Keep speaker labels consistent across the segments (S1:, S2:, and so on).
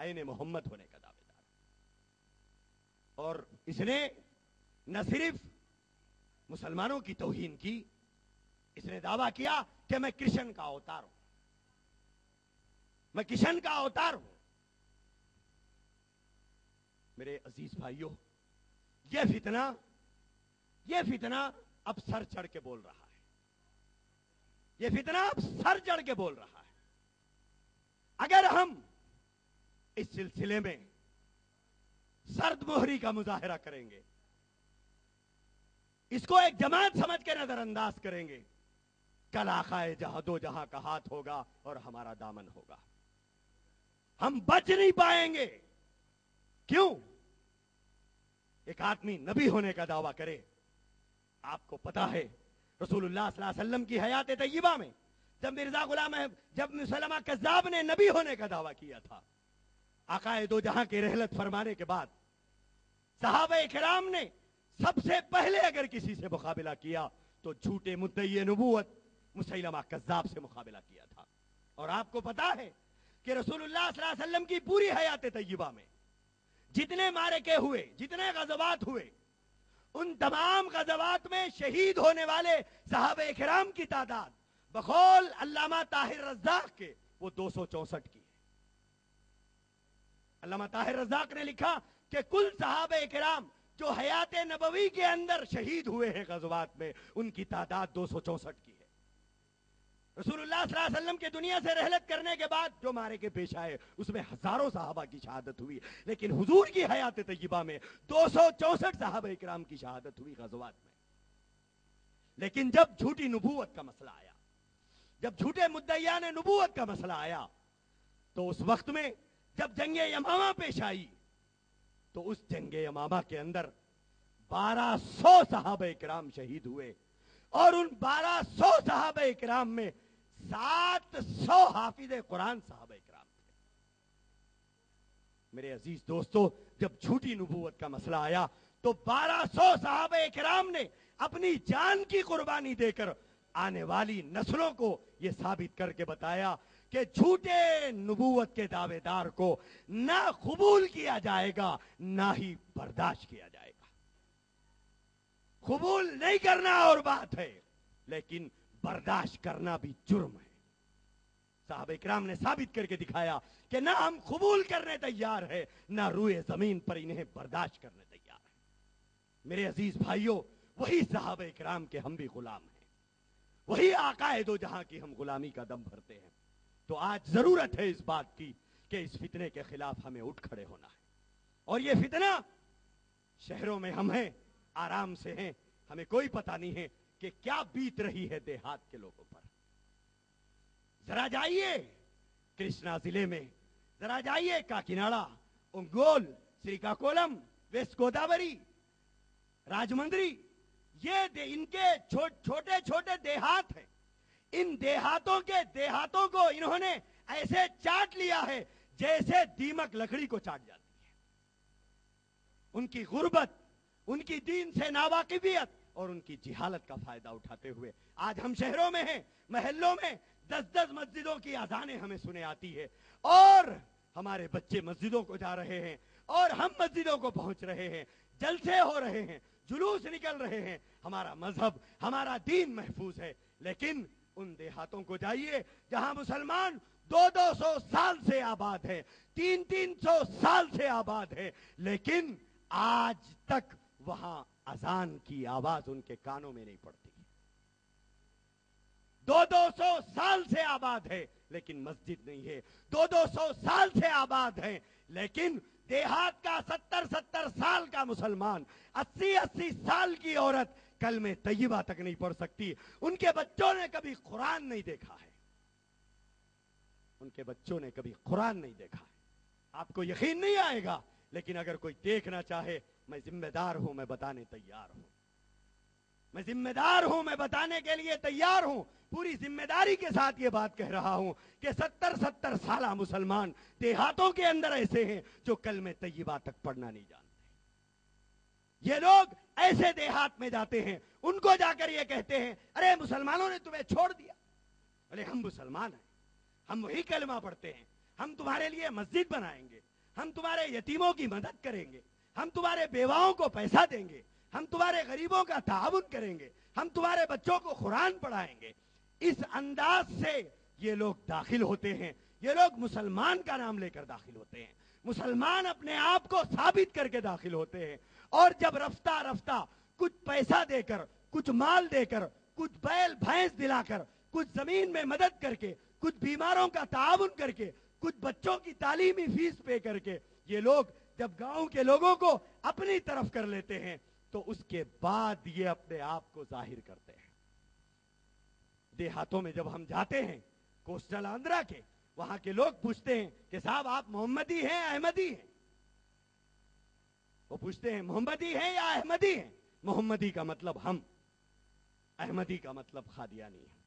S1: عین محمد ہونے کا دعوے دار. اور اس نے نہ صرف مسلمانوں کی توہین کی، اس نے دعویٰ کیا کہ میں کرشن کا اوتار ہوں، میں کرشن کا اوتار ہوں. میرے عزیز بھائیوں، یہ فتنہ اب سر چڑھ کے بول رہا ہے. یہ فتنہ اب سر چڑھ کے بول رہا ہے. اگر ہم اس سلسلے میں سرد مہری کا مظاہرہ کریں گے، اس کو ایک جماعت سمجھ کے نظر انداز کریں گے، کل آقائے جہاں دو جہاں کا ہاتھ ہوگا اور ہمارا دامن ہوگا. ہم بچ نہیں پائیں گے. کیوں؟ ایک آدمی نبی ہونے کا دعویٰ کرے. آپ کو پتا ہے رسول اللہ صلی اللہ علیہ وسلم کی حیات طیبہ میں جب مسلمہ کذاب نے نبی ہونے کا دعویٰ کیا تھا، آقائے دو جہاں کی رحلت فرمانے کے بعد صحابہ کرام نے سب سے پہلے اگر کسی سے مقابلہ کیا تو جھوٹے مدعی نبوت مسیلمہ کذاب سے مقابلہ کیا تھا. اور آپ کو پتا ہے کہ رسول اللہ صلی اللہ علیہ وسلم کی پوری حیات طیبہ میں جتنے معرکے ہوئے، جتنے غزوات ہوئے، ان تمام غزوات میں شہید ہونے والے صحابہ کرام کی تعداد بقول علامہ طاہر رزاق کے وہ 264 کی ہے. علامہ طاہر رزاق نے لکھا کہ کل صحابہ کرام جو حیات نبوی کے اندر شہید ہوئے ہیں غزوات میں، ان کی تعداد 264 کی ہے. رسول اللہ صلی اللہ علیہ وسلم کے دنیا سے رحلت کرنے کے بعد جو معرکے پیش آئے اس میں ہزاروں صحابہ کی شہادت ہوئی، لیکن حضور کی حیات طیبہ میں 264 صحابہ کرام کی شہادت ہوئی غزوات میں. لیکن جب جھوٹی نبوت کا مسئلہ آیا، جب جھوٹے مدعیان نبوت کا مسئلہ آیا، تو اس وقت میں جب جنگ یمامہ پیش آئی تو اس جنگ یمامہ کے اندر 1200 صحابہ کرام شہید ہوئے، اور ان 1200 صحابہ کرام میں 700 حافظ قرآن صحابہ کرام تھے. میرے عزیز دوستو، جب جھوٹی نبوت کا مسئلہ آیا تو 1200 صحابہ کرام نے اپنی جان کی قربانی دے کر آنے والی نسلوں کو یہ ثابت کر کے بتایا کہ جھوٹے نبوت کے دعوے دار کو نہ قبول کیا جائے گا نہ ہی برداشت کیا جائے گا. قبول نہیں کرنا اور بات ہے، لیکن برداشت کرنا بھی جرم ہے. صحابہ کرام نے ثابت کر کے دکھایا کہ نہ ہم قبول کرنے تیار ہے، نہ روئے زمین پر انہیں برداشت کرنے تیار ہے. میرے عزیز بھائیوں، وہی صحابہ کرام کے ہم بھی غلام ہیں، وہی آقائے دو جہاں کی ہم غلامی کا دم بھرتے ہیں. تو آج ضرورت ہے اس بات کی کہ اس فتنے کے خلاف ہمیں اٹھ کھڑے ہونا ہے. اور یہ فتنہ شہروں میں ہم ہیں، آرام سے ہیں، ہمیں کوئی پتہ نہیں ہے کہ کیا بیت رہی ہے دیہات کے لوگوں پر. ذرا جائیے کرشنا ضلع میں، ذرا جائیے کاکیناڑا، انگول، سریکاکولم، ویسٹ گوداوری، راجمندری، یہ ان کے چھوٹے چھوٹے دیہات ہیں. ان دیہاتوں کو انہوں نے ایسے چاٹ لیا ہے جیسے دیمک لکڑی کو چاٹ جاتی ہے. ان کی غربت، ان کی دین سے ناواقفیت اور ان کی جہالت کا فائدہ اٹھاتے ہوئے آج ہم شہروں میں ہیں، محلوں میں 10 مسجدوں کی اذانیں ہمیں سنے آتی ہے، اور ہمارے بچے مسجدوں کو جا رہے ہیں اور ہم مسجدوں کو پہنچ رہے ہیں، جلسے ہو رہے ہیں، جلوس نکل رہے ہیں. ہمارا مذہب، ہمارا دین محفوظ ہے. لیکن ان دیہاتوں کو جائیے جہاں مسلمان 200 سال سے آباد ہے، 300 سال سے آباد ہے، لیکن آج تک وہاں اذان کی آواز ان کے کانوں میں نہیں پڑتی. 200 سال سے آباد ہے لیکن مسجد نہیں ہے. 200 سال سے آباد ہے لیکن دیہات کا 70 سال کا مسلمان، 80 سال کی عورت کلمہ طیبہ تک نہیں پڑھ سکتی. ان کے بچوں نے کبھی قرآن نہیں دیکھا ہے، ان کے بچوں نے کبھی قرآن نہیں دیکھا ہے. آپ کو یقین نہیں آئے گا، لیکن اگر کوئی دیکھنا چاہے، میں ذمہ دار ہوں، میں بتانے تیار ہوں. میں ذمہ دار ہوں، میں بتانے کے لیے تیار ہوں. پوری ذمہ داری کے ساتھ یہ بات کہہ رہا ہوں کہ 70 سالہ مسلمان دیہاتوں کے اندر ایسے ہیں جو کلمہ طیبہ تک پڑھنا نہیں جانتے. یہ لوگ ایسے دیہات میں جاتے ہیں، ان کو جا کر یہ کہتے ہیں ارے مسلمانوں نے تمہیں چھوڑ دیا. ارے ہم مسلمان ہیں، ہم وہی کلمہ پڑھتے ہیں، ہم تمہارے لیے مسجد بنائیں گے، ہم تمہارے یتیموں کی مدد کریں گے، ہم تمہارے بیواؤں کو پیسہ دیں گے، ہم تمہارے غریبوں کا تعاون کریں گے، ہم تمہارے بچوں کو قرآن پڑھائیں گے۔ اس انداز سے یہ لوگ داخل ہوتے ہیں، یہ لوگ مسلمان کا نام لے کر داخل ہوتے ہیں، مسلمان اپنے آپ کو ثابت کر کے داخل ہوتے ہیں، اور جب رفتہ رفتہ کچھ پیسہ دے کر، کچھ مال دے کر، کچھ بیل بھینس دلا کر، کچھ زمین میں مدد کر کے، کچھ بیماروں کا تعاون کر کے، کچھ بچوں کی تعلیمی فیس پے کر کے، یہ لوگ جب گاؤں کے لوگوں کو اپنی طرف کر لیتے ہیں تو اس کے بعد یہ اپنے آپ کو ظاہر کرتے ہیں۔ دیہاتوں میں جب ہم جاتے ہیں، کوسٹل آندھرا کے، وہاں کے لوگ پوچھتے ہیں کہ صاحب آپ محمدی ہیں احمدی ہیں؟ وہ پوچھتے ہیں محمدی ہیں یا احمدی ہیں؟ محمدی کا مطلب ہم، احمدی کا مطلب قادیانی ہے۔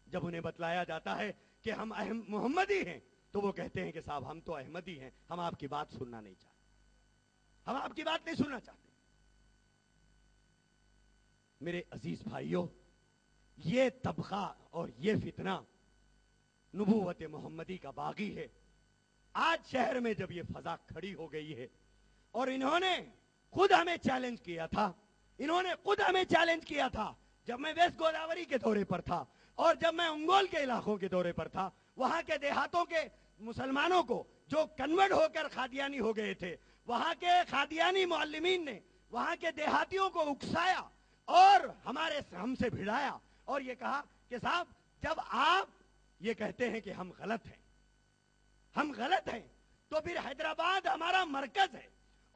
S1: جب انہیں بتلایا جاتا ہے کہ ہم محمدی ہیں تو وہ کہتے ہیں کہ صاحب ہم تو احمدی ہیں، ہم آپ کی بات سننا نہیں چاہتے، ہم آپ کی بات نہیں سننا چاہتے۔ میرے عزیز بھائیوں، یہ طبقہ اور یہ فتنہ نبوت محمدی کا باغی ہے۔ آج شہر میں جب یہ فضا کھڑی ہو گئی ہے اور انہوں نے خود ہمیں چیلنج کیا تھا، انہوں نے خود ہمیں چیلنج کیا تھا جب میں ویسٹ گوداوری کے دورے پر تھا اور جب میں انگول کے علاقوں کے دورے پر تھا، وہاں کے دیہاتوں کے مسلمانوں کو جو کنورٹ ہو کر قادیانی ہو گئے تھے، وہاں کے قادیانی معلمین نے وہاں کے دیہاتیوں کو اکسایا اور ہم سے بھڑایا اور یہ کہا کہ صاحب جب آپ یہ کہتے ہیں کہ ہم غلط ہیں، ہم غلط ہیں، تو پھر حیدرآباد ہمارا مرکز ہے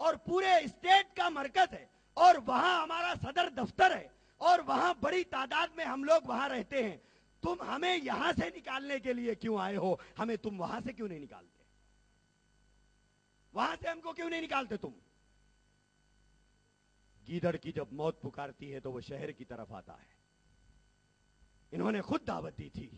S1: اور پورے اسٹیٹ کا مرکز ہے اور وہاں ہمارا صدر دفتر ہے اور وہاں بڑی تعداد میں ہم لوگ وہاں رہتے ہیں، تم ہمیں یہاں سے نکالنے کے لیے کیوں آئے ہو؟ ہمیں تم وہاں سے کیوں نہیں نکالتے؟ وہاں سے ہم کو کیوں نہیں نکالتے تم؟ گیدڑ کی جب موت پکارتی ہے تو وہ شہر کی طرف آتا ہے۔ انہوں نے خود دعوت دی تھی۔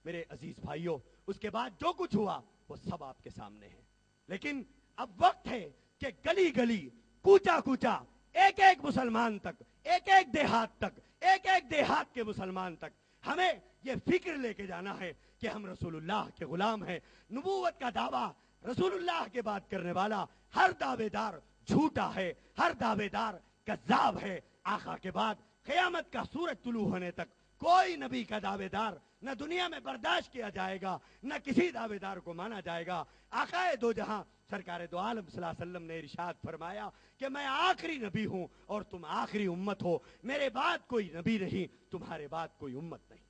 S1: میرے عزیز بھائیوں، اس کے بعد جو کچھ ہوا وہ سب آپ کے سامنے ہے، لیکن اب وقت ہے کہ گلی گلی، کوچا کوچا، ایک ایک مسلمان تک، ایک ایک دیہات تک، ایک ایک دیہات کے مسلمان تک ہمیں یہ فکر لے کے جانا ہے کہ ہم رسول اللہ کے غلام ہیں۔ نبوت کا دعویٰ رسول اللہ کے بات کرنے والا ہر دعوے دار جھوٹا ہے، ہر دعوے دار کذاب ہے۔ آقا کے بعد قیامت کا سورج طلوع ہونے تک کوئی نبی کا دعوے دار نہ دنیا میں برداشت کیا جائے گا، نہ کسی دعوے دار کو مانا جائے گا۔ آقا دو جہاں سرکار دو عالم صلی اللہ علیہ وسلم نے ارشاد فرمایا کہ میں آخری نبی ہوں اور تم آخری امت ہو، میرے بعد کوئی نبی نہیں، تمہارے بعد کوئی امت نہیں۔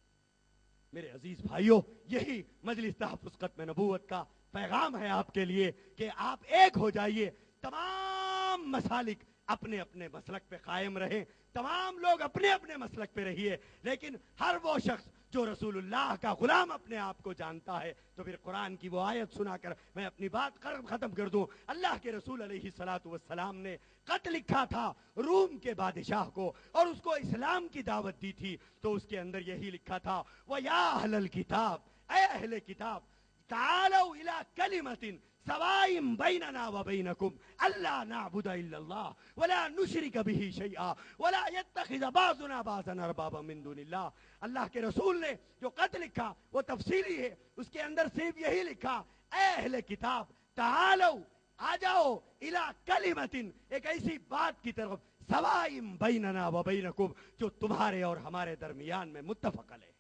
S1: میرے عزیز بھائیوں، یہی مجلس تحفظ ختم نبوت کا پیغام ہے آپ کے لیے کہ آپ ایک ہو جائیے، تمام مسالک اپنے اپنے مسلک پہ قائم رہیں، تمام لوگ اپنے اپنے مسلک پہ رہیے، لیکن ہر وہ شخص جو رسول اللہ کا غلام اپنے آپ کو جانتا ہے تو پھر قرآن کی وہ آیت سنا کر میں اپنی بات ختم کر دوں۔ اللہ کے رسول علیہ الصلوۃ والسلام نے خط لکھا تھا روم کے بادشاہ کو اور اس کو اسلام کی دعوت دی تھی، تو اس کے اندر یہی لکھا تھا وَيَا أَهْلَ الْكِتَابِ، اے اہل کتاب، تعالوا إِلَى كَلِمَةٍ سواء بيننا وبينكم ألا نعبد إلا الله ولا نشرك به شيئا ولا يتخذ بعضنا بعضا أربابا من دون الله۔ اللہ کے رسول نے جو خط لکھا وہ تفصیلی ہے، اس کے اندر صرف یہی لکھا اے اہل کتاب تعالوا، آ جاؤ، الى کلمۃ، ایک ایسی بات کی طرف، سواء بیننا وبینکم، جو تمہارے اور ہمارے درمیان میں متفق علیہ،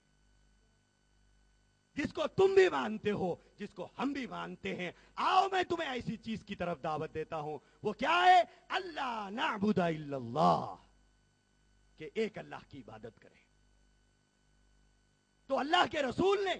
S1: جس کو تم بھی مانتے ہو، جس کو ہم بھی مانتے ہیں۔ آؤ میں تمہیں ایسی چیز کی طرف دعوت دیتا ہوں، وہ کیا ہے؟ اللہ نعبد الا اللہ، کہ ایک اللہ کی عبادت کریں۔ تو اللہ کے رسول نے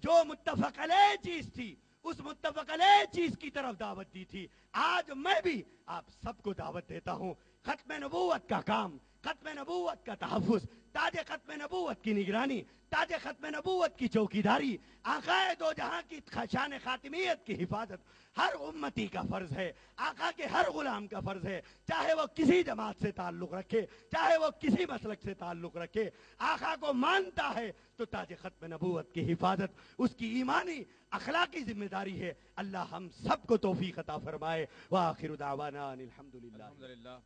S1: جو متفق علیہ چیز تھی، اس متفق علیہ چیز کی طرف دعوت دی تھی۔ آج میں بھی آپ سب کو دعوت دیتا ہوں، ختم نبوت کا کام، ختم نبوت کا تحفظ، تاج ختم نبوت کی نگرانی، تاج ختم نبوت کی چوکیداری، آقا دو جہاں کی شان خاتمیت کی حفاظت ہر امتی کا فرض ہے، آقا کے ہر غلام کا فرض ہے، چاہے وہ کسی جماعت سے تعلق رکھے، چاہے وہ کسی مسلک سے تعلق رکھے، آقا کو مانتا ہے تو تاج ختم نبوت کی حفاظت اس کی ایمانی اخلاقی ذمہ داری ہے۔ اللہ ہم سب کو توفیق عطا فرمائے۔ وآخر دعوانا الحمدللہ۔